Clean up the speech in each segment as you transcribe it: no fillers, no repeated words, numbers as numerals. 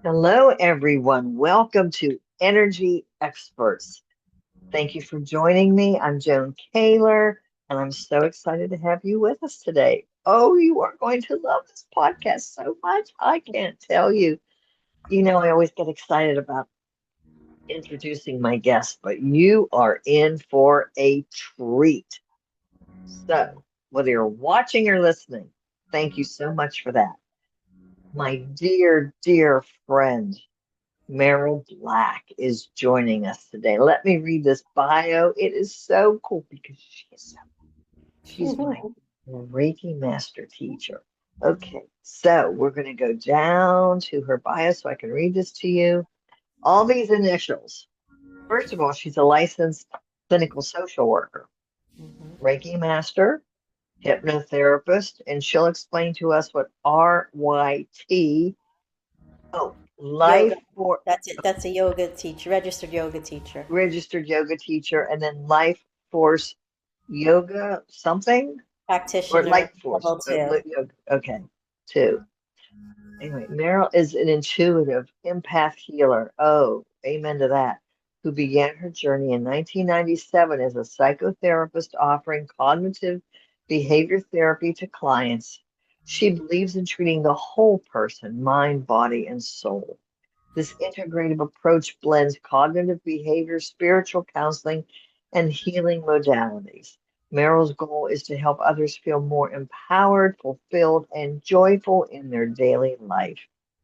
Hello, everyone. Welcome to Energy Experts. Thank you for joining me. I'm Joan Kaler, and I'm so excited to have you with us today. Oh, you are going to love this podcast so much. I can't tell you. I always get excited about introducing my guests, but you are in for a treat. So, whether you're watching or listening, thank you so much for that. My dear, dear friend, Merrill Black is joining us today. Let me read this bio. It is so cool because she's my Reiki master teacher. Okay, so we're going to go down to her bio so I can read this to you. All these initials. First of all, she's a licensed clinical social worker, Reiki master, hypnotherapist, and she'll explain to us what RYT, oh, Yoga. life for That's it. That's a yoga teacher, registered yoga teacher. registered yoga teacher, and then life force yoga something or Practitioner light force level two. yoga. Okay, two. Anyway, Meryl is an intuitive empath healer. Oh, amen to that. Who began her journey in 1997 as a psychotherapist offering cognitive behavior therapy to clients. She believes in treating the whole person, mind, body, and soul. This integrative approach blends cognitive behavior, spiritual counseling, and healing modalities. Meryl's goal is to help others feel more empowered, fulfilled, and joyful in their daily life.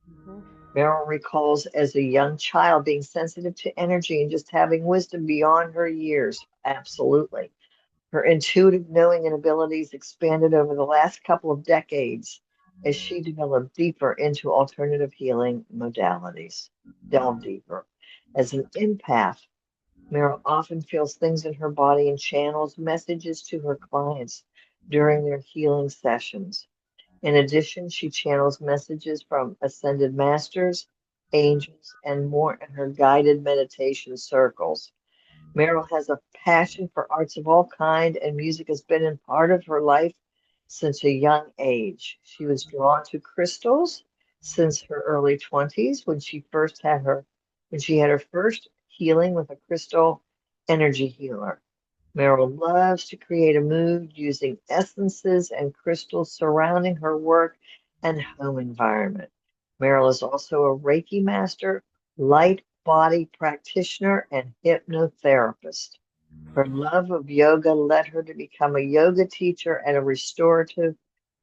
Mhm. Meryl recalls as a young child being sensitive to energy and just having wisdom beyond her years. Absolutely. Her intuitive knowing and abilities expanded over the last couple of decades as she developed deeper into alternative healing modalities. Delve deeper. As an empath, Meryl often feels things in her body and channels messages to her clients during their healing sessions. In addition, she channels messages from ascended masters, angels, and more in her guided meditation circles. Meryl has a passion for arts of all kind, and music has been a part of her life since a young age. She was drawn to crystals since her early 20s when she had her first healing with a crystal energy healer. Meryl loves to create a mood using essences and crystals surrounding her work and home environment. Meryl is also a Reiki master, light body practitioner, and hypnotherapist. Her love of yoga led her to become a yoga teacher and a restorative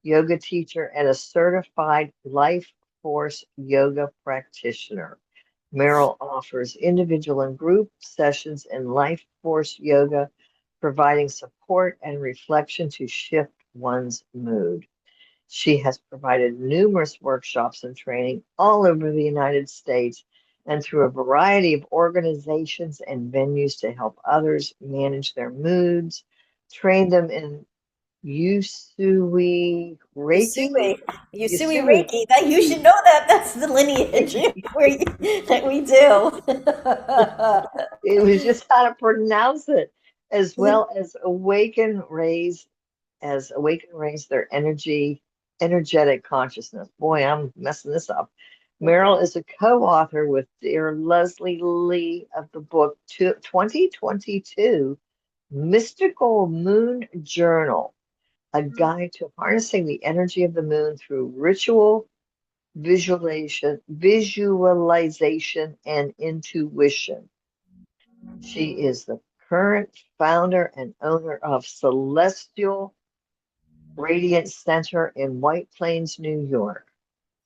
yoga teacher and a certified life force yoga practitioner. Meryl offers individual and group sessions in life force yoga, providing support and reflection to shift one's mood. She has provided numerous workshops and training all over the United States and through a variety of organizations and venues to help others manage their moods, train them in Usui Reiki, Yusui. Yusui Usui. Reiki. That you should know that. That's the lineage that we do. It was just how to pronounce it, as well as awaken raise their energetic consciousness. Boy, I'm messing this up. Meryl is a co-author with dear Leslie Lee of the book 2022 Mystical Moon Journal, a guide to harnessing the energy of the moon through ritual, visualization, and intuition. She is the current founder and owner of Celestial Radiant Center in White Plains, New York.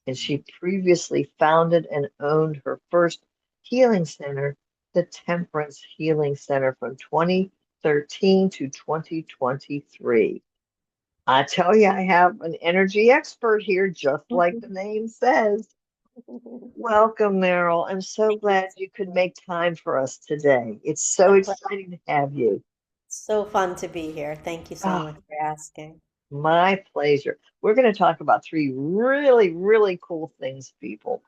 And she previously founded and owned her first healing center, the Temperance Healing Center, from 2013 to 2023. I tell you, I have an energy expert here, just like the name says. Welcome, Meryl. I'm so Thank you glad you could make time for us today. It's so so much. exciting to have you. So fun to be here. Thank you so Oh, much for asking. my pleasure. We're going to talk about three really, really cool things, people.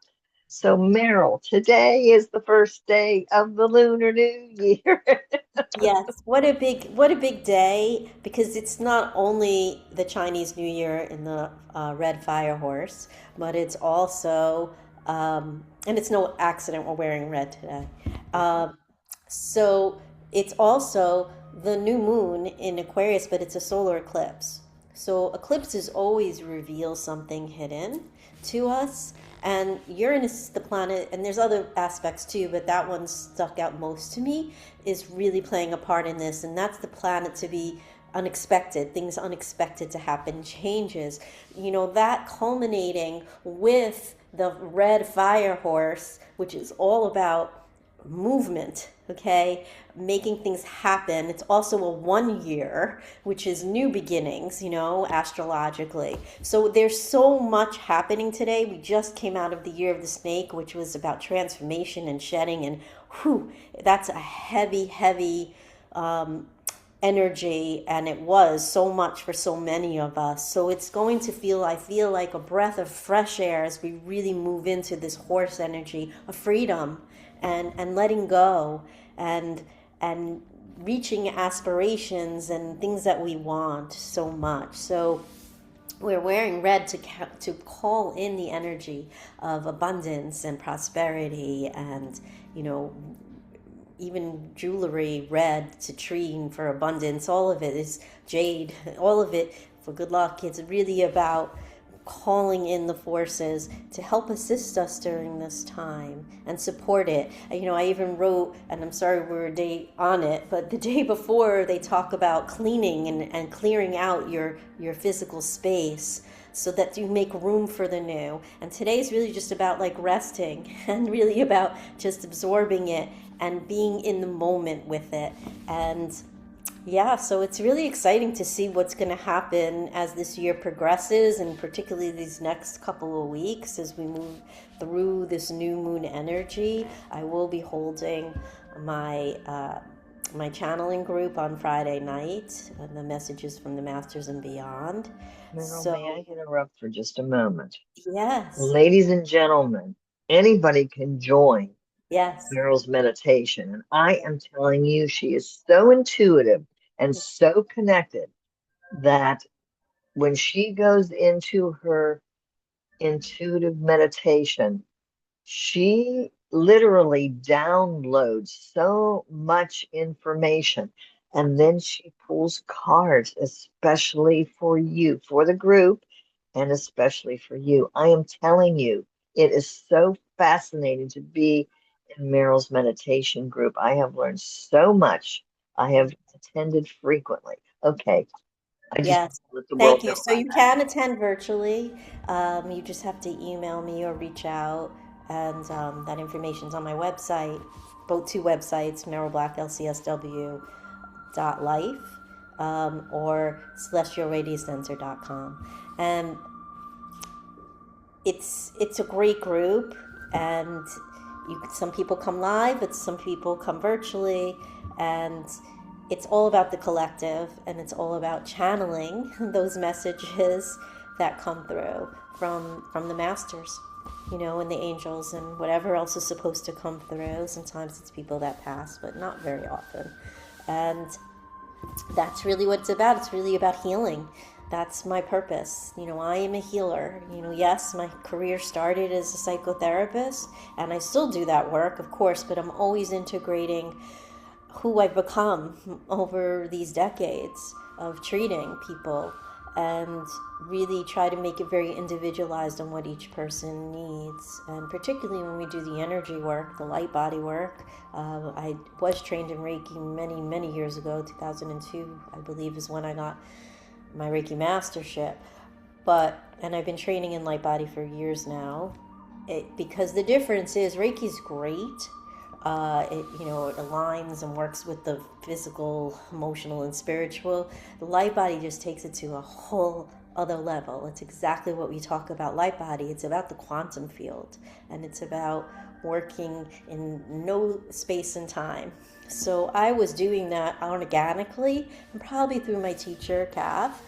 So, Meryl, today is the first day of the Lunar New Year. Yes, what a big day because it's not only the Chinese New Year in the red fire horse, but it's also And it's no accident we're wearing red today. Um, so it's also the new moon in Aquarius, but it's a solar eclipse. So eclipses always reveal something hidden to us. And Uranus, the planet, and there's other aspects too, but that one stuck out most to me, is really playing a part in this. And that's the planet to be unexpected, things unexpected to happen, changes. That culminating with the red fire horse, which is all about movement, okay, making things happen. It's also a 1 year, which is new beginnings, astrologically. So there's so much happening today. We just came out of the year of the snake, which was about transformation and shedding, and whew, that's a heavy, heavy energy, and it was so much for so many of us. So it's going to I feel like a breath of fresh air as we really move into this horse energy of freedom and letting go and reaching aspirations and things that we want so much. So we're wearing red to call in the energy of abundance and prosperity, and even jewelry red, citrine for abundance. All of it is jade, all of it for good luck. It's really about calling in the forces to help assist us during this time and support it. I even wrote, and I'm sorry we're a day on it, but the day before they talk about cleaning and clearing out your physical space so that you make room for the new. And today's really just about like resting and really about just absorbing it and being in the moment with it. And yeah, so it's really exciting to see what's going to happen as this year progresses, and particularly these next couple of weeks as we move through this new moon energy. I will be holding my channeling group on Friday night, and the messages from the Masters and Beyond. Meryl, may So I interrupt for just a moment? yes, Ladies and gentlemen, anybody can join yes, Meryl's meditation. And I am telling you, she is so intuitive and so connected that when she goes into her intuitive meditation, she literally downloads so much information. And then she pulls cards, especially for you, for the group, and especially for you. I am telling you, it is so fascinating to be in Meryl's meditation group. I have learned so much. I have attended frequently. Okay, I just yes. let the Thank world you. know So about you that. can attend virtually. You just have to email me or reach out, and that information's on my website, both two websites, Merrill Black LCSW life, or celestialradiocenter.com. And it's a great group, and some people come live, but some people come virtually, and it's all about the collective, and it's all about channeling those messages that come through from the masters, and the angels and whatever else is supposed to come through. Sometimes it's people that pass, but not very often. And that's really what it's about. It's really about healing. That's my purpose. I am a healer. Yes, my career started as a psychotherapist, and I still do that work, of course, but I'm always integrating who I've become over these decades of treating people, and really try to make it very individualized on what each person needs. And particularly when we do the energy work, the light body work. I was trained in Reiki many, many years ago. 2002, I believe, is when I got my Reiki mastership. And I've been training in light body for years now. Because the difference is Reiki's great. It aligns and works with the physical, emotional, and spiritual. The light body just takes it to a whole other level. It's exactly what we talk about light body. It's about the quantum field, and it's about working in no space and time. So I was doing that organically, and probably through my teacher, Kath,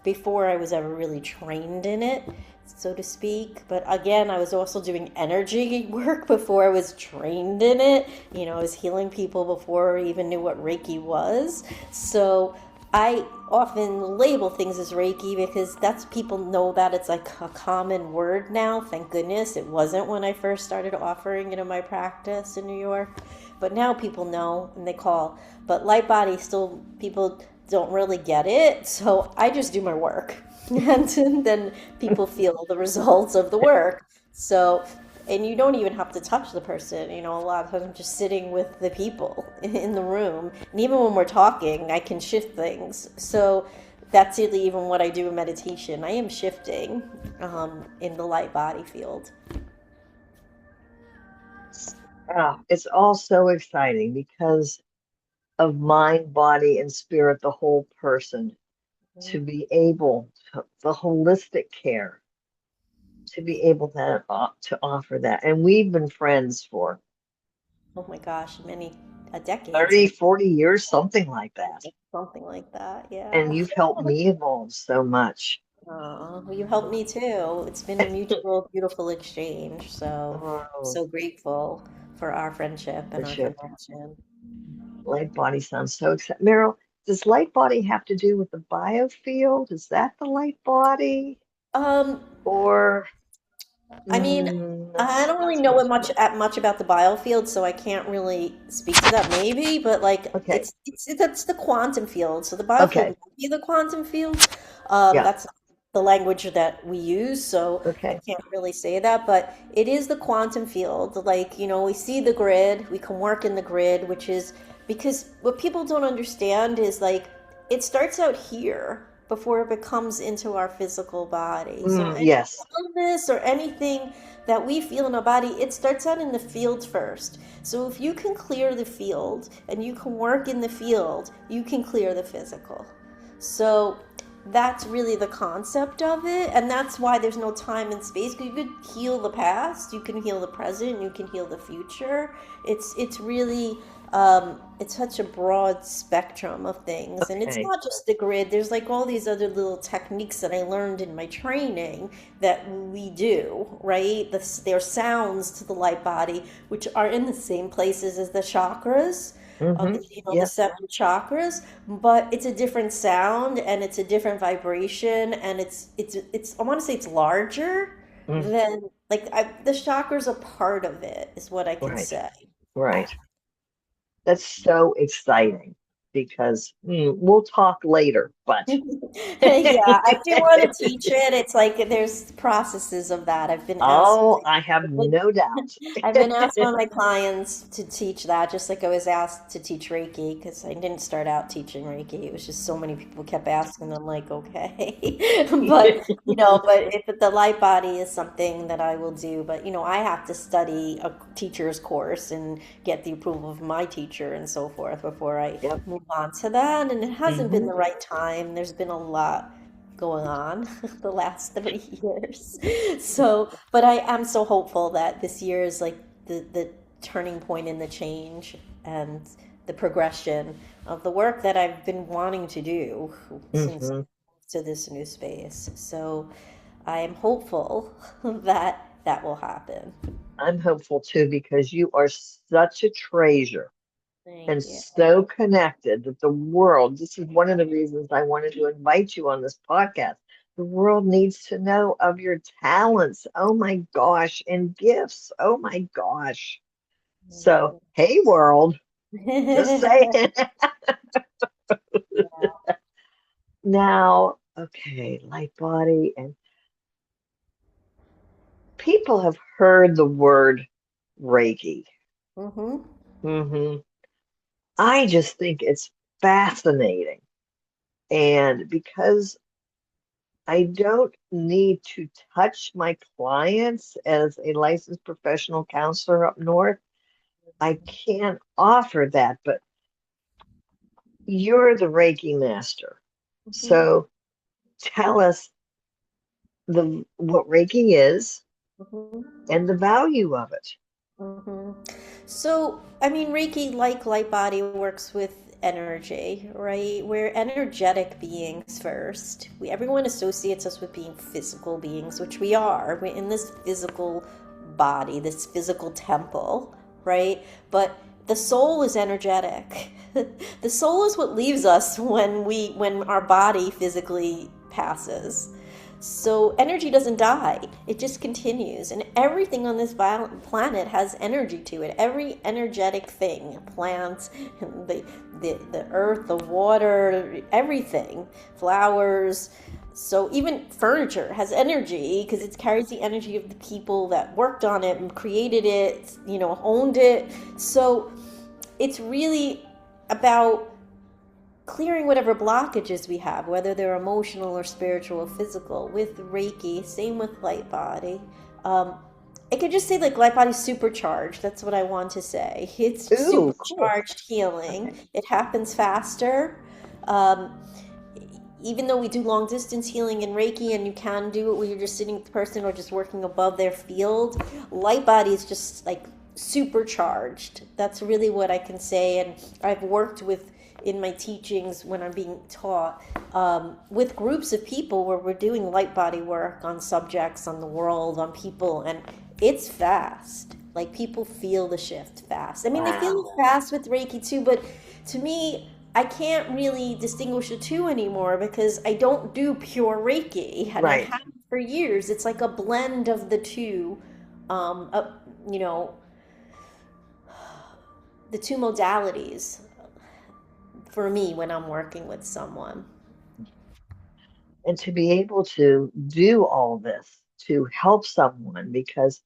before I was ever really trained in it, so to speak. But again, I was also doing energy work before I was trained in it. I was healing people before I even knew what Reiki was. So I often label things as Reiki because that's people know that it's like a common word now. Thank goodness it wasn't when I first started offering it in my practice in New York. But now people know and they call. But light body still people don't really get it. So I just do my work. And then people feel the results of the work. So and you don't even have to touch the person. A lot of times I'm just sitting with the people in the room, and even when we're talking I can shift things. So that's really even what I do in meditation. I am shifting in the light body field. It's all so exciting because of mind, body, and spirit, the whole person, to be able to, the holistic care, to be able to offer that. And we've been friends for Oh my gosh, many decades, 30, 40 years, something like that. something like that. And Yeah. you've helped me evolve so much. Well, you helped me too. It's been a mutual, beautiful exchange. So, Oh, so grateful for our friendship and our friendship. connection. Light body sounds so exciting. Meryl, does light body have to do with the biofield? Is that the light body? Um, Or I mean, I don't not really so know much. it much about the biofield, so I can't really speak to that. Maybe, but like Okay. that's the quantum field. So the biofield Okay. might be the quantum field. Yeah. That's the language that we use, so I Okay. can't really say that. But it is the quantum field. Like we see the grid, we can work in the grid, which is because what people don't understand is like it starts out here before it becomes into our physical body. So any Yes. illness or anything that we feel in our body, it starts out in the field first. So if you can clear the field and you can work in the field, you can clear the physical. So that's really the concept of it, and that's why there's no time and space. You could heal the past, you can heal the present, you can heal the future. It's really it's such a broad spectrum of things, and it's Okay. not just the grid. There's like all these other little techniques that I learned in my training that we do, right? There are sounds to the light body which are in the same places as the chakras of Mm-hmm. the Yeah. 7 chakras, but it's a different sound and it's a different vibration, and it's I want to say it's larger Mm, than the chakras are part of it is what I can right. say. Right. That's so exciting because we'll talk later, but Yeah, I do want to teach it. It's like there's processes of that. oh, I have I've been, no doubt. I've been asked by my clients to teach that, just like I was asked to teach Reiki, because I didn't start out teaching Reiki. It was just so many people kept asking. I'm like, okay, but the light body is something that I will do. But I have to study a teacher's course and get the approval of my teacher and so forth before I Yep. move on to that. And it hasn't been Hmm. the right time. There's been a lot going on the last 30 years. So, but I am so hopeful that this year is like the turning point in the change and the progression of the work that I've been wanting to do since Hmm. to this new space. So, I am hopeful that that will happen. I'm hopeful too because you are such a treasure and Thank you. so connected that the world, this is one of the reasons I wanted to invite you on this podcast. The world needs to know of your talents. Oh my gosh, and gifts. Oh my gosh. So, hey, world, just saying. Now, okay, light body, and people have heard the word Reiki. Mm-hmm. Hmm. I just think it's fascinating. And because I don't need to touch my clients as a licensed professional counselor up north, I can't offer that. But you're the Reiki master. Mm-hmm. So tell us what Reiki is Mm-hmm. and the value of it. Hmm. So, I mean, Reiki, like light body, works with energy, right? We're energetic beings first. Everyone associates us with being physical beings, which we are. We're in this physical body, this physical temple, right? But the soul is energetic. The soul is what leaves us when our body physically passes. So energy doesn't die. It just continues. And everything on this planet has energy to it. Every energetic thing, plants, the earth, the water, everything, flowers. So even furniture has energy because it carries the energy of the people that worked on it and created it, owned it. So it's really about clearing whatever blockages we have, whether they're emotional or spiritual or physical, with Reiki. Same with light body. I could just say like light body's supercharged. That's what I want to say. It's Ooh, cool. supercharged healing. Okay. It happens faster. Um, Even though we do long distance healing in Reiki, and you can do it where you're just sitting with the person or just working above their field, light body is just like supercharged. That's really what I can say. And I've worked with in my teachings when I'm being taught with groups of people where we're doing light body work on subjects, on the world, on people, and it's fast. Like people feel the shift fast. I mean, they feel Wow. it fast with Reiki too, but to me, I can't really distinguish the two anymore because I don't do pure Reiki, and I Right. haven't for years. It's like a blend of the two, um, uh, you know, the two modalities for me when I'm working with someone. And to be able to do all this to help someone, because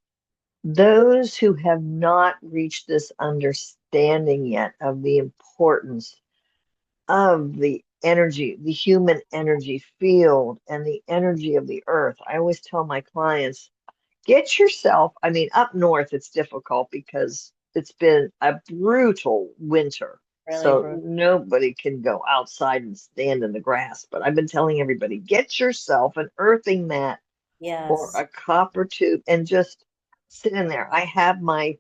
those who have not reached this understanding yet of the importance of the energy, the human energy field, and the energy of the earth, I always tell my clients, get yourself, I mean, up north, it's difficult because it's been a brutal winter. Really, So Bruce. nobody can go outside and stand in the grass. But I've been telling everybody, get yourself an earthing mat or Yes, a copper tube and just sit in there. I have my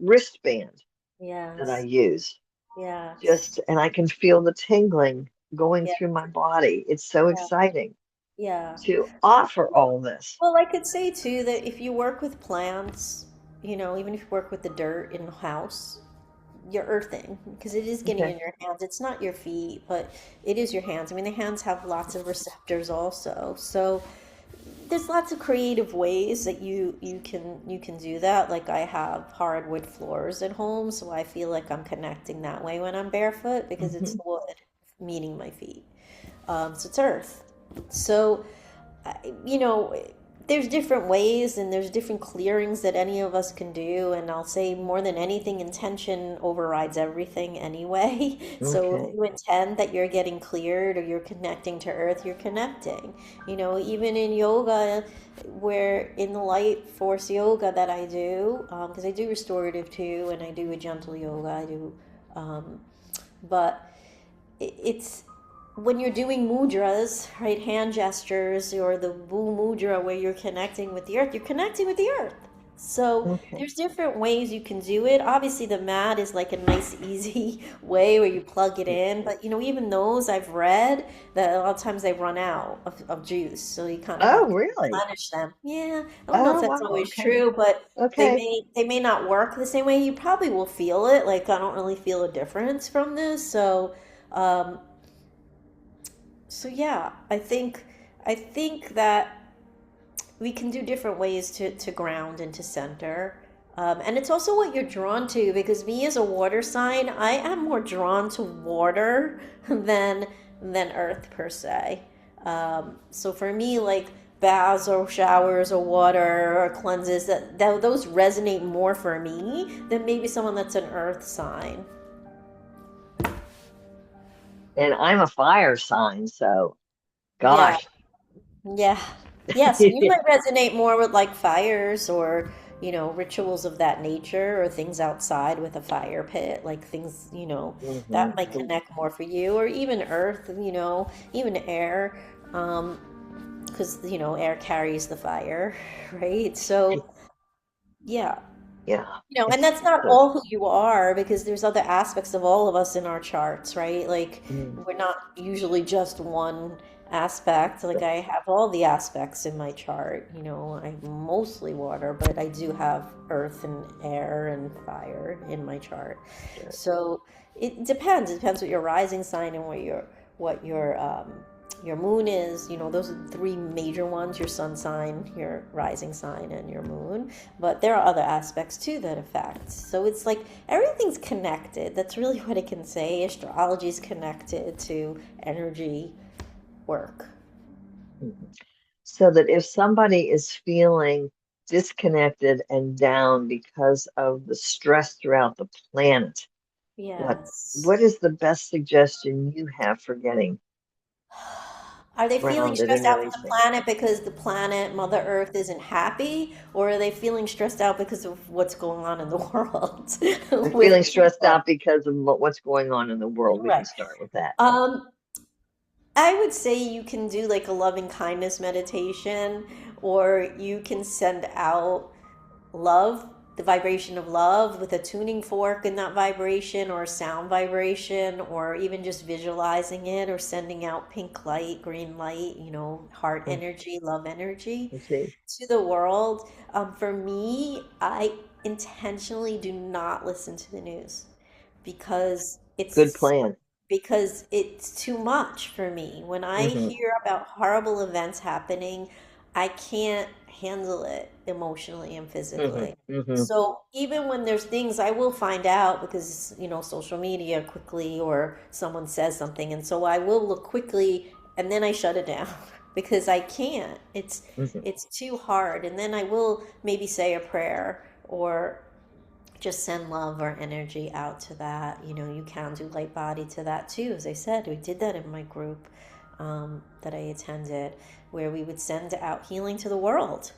wristband that I yes, use yes, just, and I can feel the tingling going yeah, through my body. It's so yeah, exciting yeah. to offer all this. Well, I could say too that if you work with plants, even if you work with the dirt in the house, you're earthing because it is getting Okay. in your hands. It's not your feet, but it is your hands. I mean, the hands have lots of receptors also. So there's lots of creative ways that you can do that. Like I have hardwood floors at home, so I feel like I'm connecting that way when I'm barefoot because it's Hmm. the wood meeting my feet. So it's earth. So you know, there's different ways and there's different clearings that any of us can do. And I'll say more than anything, intention overrides everything anyway. So if Okay. you intend that you're getting cleared or you're connecting to earth, you're connecting. Even in yoga, where in the light force yoga that I do, because I do restorative too, and I do a gentle yoga, I do, um, but it's when you're doing mudras, right, hand gestures, or the Wu mudra where you're connecting with the earth, you're connecting with the earth. So Okay. there's different ways you can do it. Obviously, the mat is like a nice, easy way where you plug it in. But even those I've read that a lot of times they run out of juice, so you kind of have Oh, to really? replenish them. Yeah, I don't know if Oh, that's wow. always Okay. true, but they Okay. may they may not work the same way. You probably will feel it. Like I don't really feel a difference from this, so. Um, so yeah, I think that we can do different ways to ground and to center. And it's also what you're drawn to because me as a water sign, I am more drawn to water than earth per se. So for me, like baths or showers or water or cleanses, that those resonate more for me than maybe someone that's an earth sign. And I'm a fire sign, so Yeah. gosh. Yeah. Yeah, so you might resonate more with like fires or, rituals of that nature or things outside with a fire pit, like things, that Hmm. might connect more for you or even earth, even air, because, air carries the fire, right? So, yeah. Yeah, And that's it's not all who you are because there's other aspects of all of us in our charts, right? Like mm, we're not usually just one aspect. Like I have all the aspects in my chart. I'm mostly water, but I do have earth and air and fire in my chart. Sure. So it depends. It depends what your rising sign and what your moon is. Those are the three major ones: your sun sign, your rising sign, and your moon. But there are other aspects too that affect. So it's like everything's connected. That's really what I can say. Astrology is connected to energy work. Mhm. So that if somebody is feeling disconnected and down because of the stress throughout the planet, what Yes. what is the best suggestion you have for getting Are they feeling grounded stressed and out for the releasing? planet because the planet, Mother Earth, isn't happy? Or are they feeling stressed out because of what's going on in the world They're with feeling stressed people? out because of what's going on in the world. We can Right. start with that. Um, I would say you can do like a loving kindness meditation, or you can send out love, the vibration of love with a tuning fork in that vibration, or a sound vibration, or even just visualizing it, or sending out pink light, green light, heart Mm, energy, love energy you see, to the world. For me, I intentionally do not listen to the news because good it's plan. too much for me. When I Hmm. hear about horrible events happening, I can't handle it emotionally and Hmm. physically. Hmm. So even when there's things I will find out because, social media quickly or someone says something, and so I will look quickly and then I shut it down because I can't. Hmm. It's too hard. And then I will maybe say a prayer or just send love or energy out to that. You can do light body to that too. As I said, we did that in my group that I attended, where we would send out healing to the world.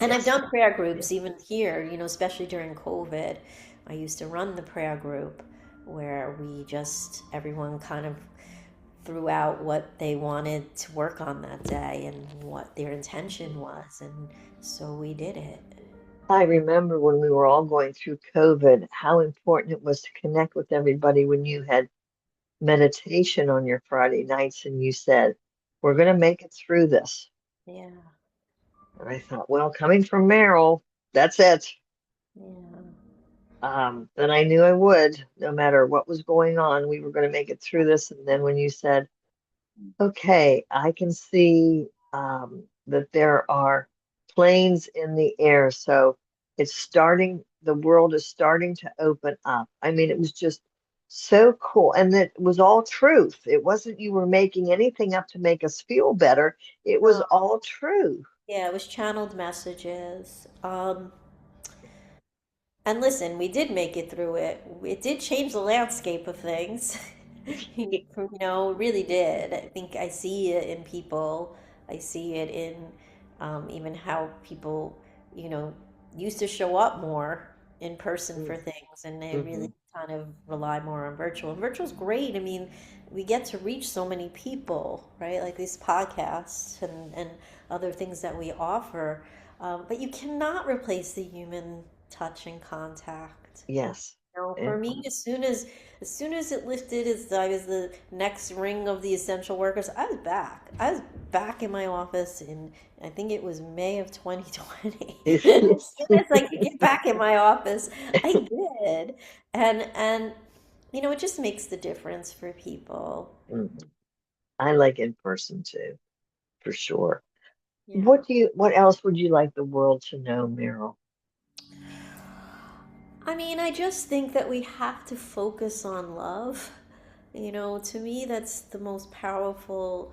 And I've Yes. done prayer Yeah. groups even here, especially during COVID. I used to run the prayer group where everyone kind of threw out what they wanted to work on that day and what their intention was. And so we did it. I remember when we were all going through COVID, how important it was to connect with everybody when you had meditation on your Friday nights and you said, we're going to make it through this. Yeah. And I thought, well, coming from Meryl, that's it. Yeah. Then I knew I would, no matter what was going on, we were going to make it through this. And then when you said, okay, I can see that there are planes in the air. So the world is starting to open up. I mean, it was just so cool. And it was all truth. It wasn't you were making anything up to make us feel better. It was No. all true. Yeah, it was channeled messages. And listen, we did make it through it. It did change the landscape of things. It really did. I think I see it in people. I see it in even how people, you know, used to show up more in person for things, and they really Mm-hmm. kind of rely more on virtual. And virtual's great. I mean, we get to reach so many people, right? Like these podcasts and other things that we offer. But you cannot replace the human touch and contact. Yes. For And me, as soon as it lifted, as I was the next ring of the essential workers, I was back. I was back in my office in, I think it was May of 2020. As soon as I could get back in my office, I did. And it just makes the difference for people. Mhm. I like in person too, for sure. Yeah. What else would you like the world to know, Meryl? I mean, I just think that we have to focus on love. To me, that's the most powerful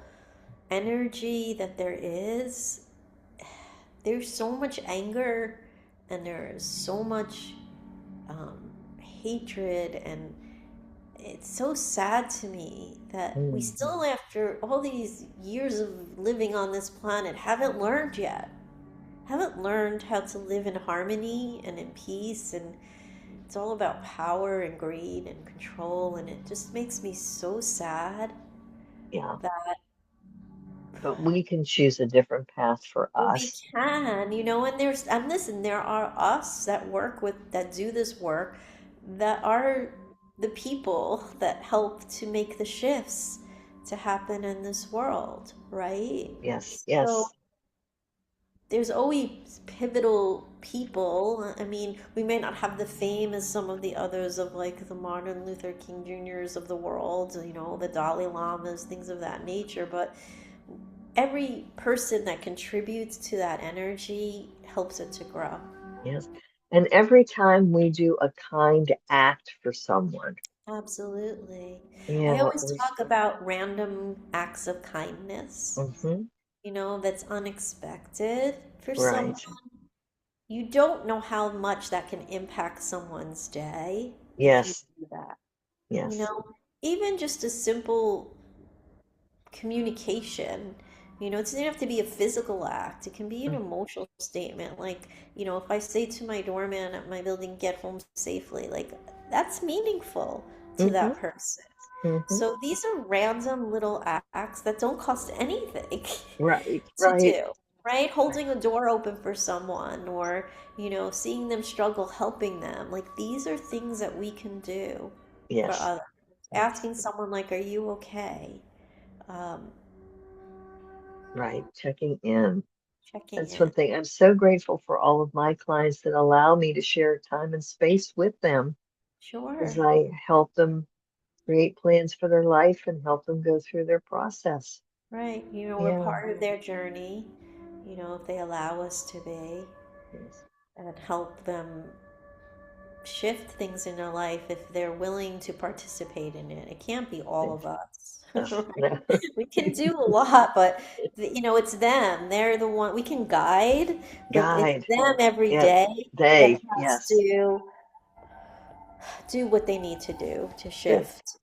energy that there is. There's so much anger and there's so much hatred, and it's so sad to me that we Mhm. still, after all these years of living on this planet, haven't learned yet. Haven't learned how to live in harmony and in peace, and it's all about power and greed and control, and it just makes me so sad Yeah, that but we can choose a different path for we us. can, and listen, there are us that do this work that are the people that help to make the shifts. to happen in this world, right? Yes, So yes. there's always pivotal people. I mean, we may not have the fame as some of the others of like the Martin Luther King Jr.'s of the world, the Dalai Lamas, things of that nature, but every person that contributes to that energy helps it to grow. Yes. And every time we do a kind act for someone, Absolutely. I yeah, always we talk start. about random acts of kindness, Hmm. that's unexpected for someone. Right. You don't know how much that can impact someone's day if you Yes. do that. You Yes. know, even just a simple communication. It doesn't have to be a physical act. It can be an Mm. emotional statement. Like, if I say to my doorman at my building, get home safely, like that's meaningful to Mm-hmm. that person. Mm-hmm. So these are random little acts that don't cost anything Right. to Right. do, right? Right. Holding a door open for someone or, seeing them struggle, helping them. Like these are things that we can do for Yes. others. Yes. Asking someone like, "Are you okay?" Um, Right. Checking in. checking That's one in. thing. I'm so grateful for all of my clients that allow me to share time and space with them as Sure. I help them create plans for their life and help them go through their process. Right. We're Yeah. part of their journey, if they allow us to be, Yes. and help them shift things in their life if they're willing to participate in it. It can't be all of us, No. right? We can do a lot, but it's them. They're the one we can guide, but it's Guide. them every Yeah. day that They. has Yes. to do what they need to do to Good. shift.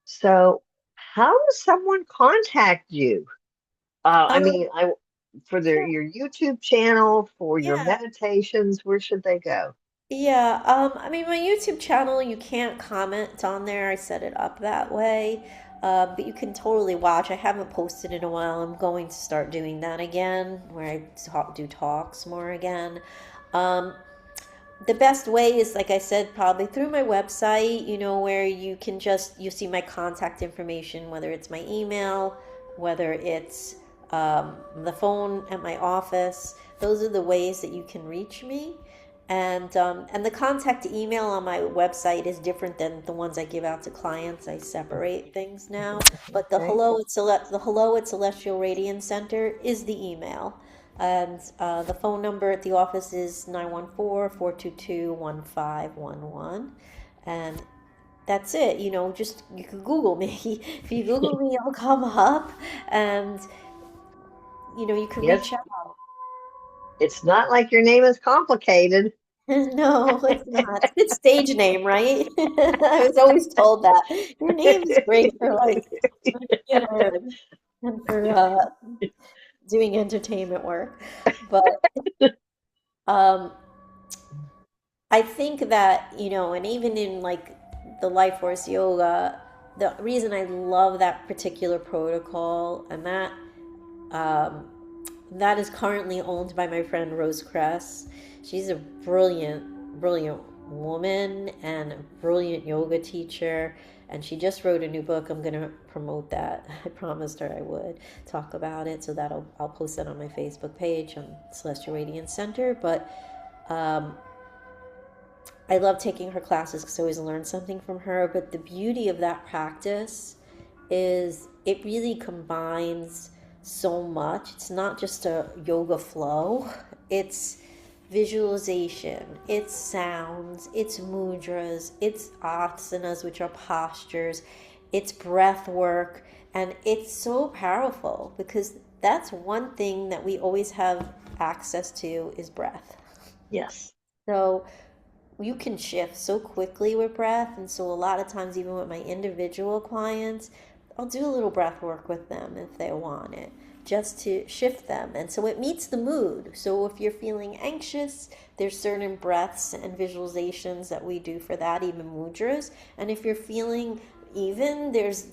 So, how does someone contact you? I Um, mean, for your YouTube channel, for your yeah. meditations, where should they go? Yeah, I mean, my YouTube channel, you can't comment on there. I set it up that way. But you can totally watch. I haven't posted in a while. I'm going to start doing that again, where I do talks more again. Um, the best way is, like I said, probably through my website, where you see my contact information, whether it's my email, whether it's the phone at my office. Those are the ways that you can reach me. And the contact email on my website is different than the ones I give out to clients. I separate things now. But Okay. the hello at Celestial Radiance Center is the email. And the phone number at the office is 914-422-1511. And that's it. Just you can Google me. If you Google me, I'll come up and you can Yes, reach out. it's not like your name is complicated. No, it's not. It's a good stage name, right? I was always told that. Your name is great for like a beginner and for doing entertainment work. But um, I think that, and even in like the Life Force Yoga, the reason I love that particular protocol and um, that is currently owned by my friend Rose Cress. She's a brilliant, brilliant woman and a brilliant yoga teacher. And she just wrote a new book. I'm going to promote that. I promised her I would talk about it. So I'll post that on my Facebook page on Celestial Radiance Center. But um, I love taking her classes because I always learn something from her. But the beauty of that practice is it really combines so much. It's not just a yoga flow, it's visualization, it's sounds, it's mudras, it's asanas, which are postures, it's breath work. And it's so powerful because that's one thing that we always have access to is breath. Yes. So you can shift so quickly with breath. And so, a lot of times, even with my individual clients, I'll do a little breath work with them if they want it, just to shift them. And so, it meets the mood. So, if you're feeling anxious, there's certain breaths and visualizations that we do for that, even mudras. And if you're feeling even, there's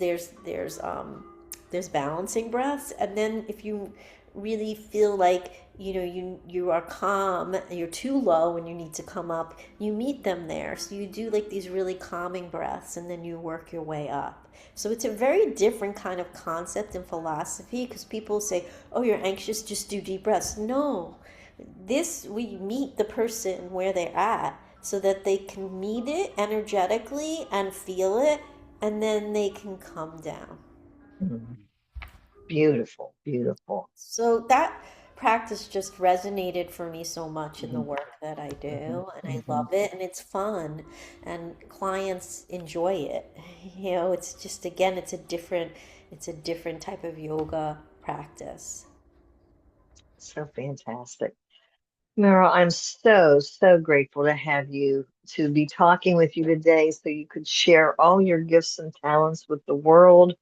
balancing breaths. And then if you really feel like you are calm, you're too low and you need to come up, you meet them there. So you do like these really calming breaths and then you work your way up. So it's a very different kind of concept and philosophy because people say, "Oh, you're anxious, just do deep breaths." No. This we meet the person where they're at so that they can meet it energetically and feel it and then they can come down. Mhm. Beautiful, beautiful. So that practice just resonated for me so much in the Mhm, work that I mhm, do, and I mhm. love it, and it's fun, and clients enjoy it. You know, it's just again, it's a different type of yoga practice. So fantastic. Meryl, I'm so, so grateful to have you, to be talking with you today so you could share all your gifts and talents with the world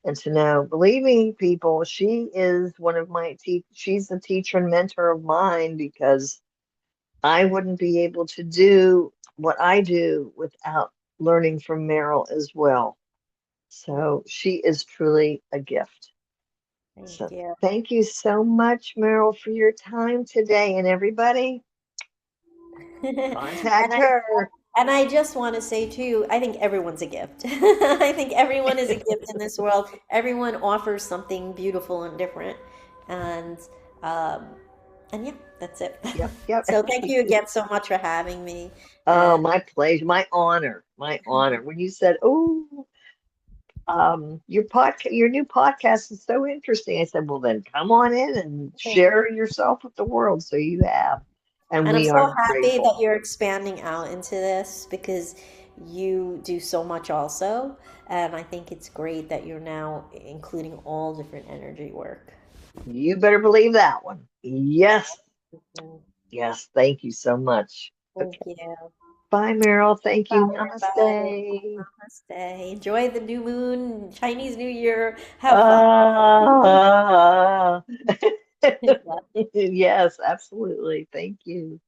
and to know, believe me, people, she is one of my she's a teacher and mentor of mine because I wouldn't be able to do what I do without learning from Meryl as well. So she is truly a gift. Thank So you. thank you so much, Meryl, for your time today. And everybody, And contact I her. and I just want to say too, I think everyone's a gift. I think everyone is a gift in this world. Everyone offers something beautiful and different, and um, and yeah, that's it. Yep, yep. So thank you again so much for having me. Oh, And my pleasure, my honor, my honor. When you said, "Oh, your new podcast is so interesting," I said, "Well, then come on in and share yourself with the world." So you have, and and I'm we so are happy grateful. that you're expanding out into this because you do so much also. And I think it's great that you're now including all different energy work. You better believe that one. Yes, Mhm. yes. Thank you so much. Thank Okay. you. Bye, Meryl. Thank Bye, you. everybody. Namaste. Namaste. Enjoy the new moon, Chinese New Year. Have fun. Ah, yes, absolutely. Thank you.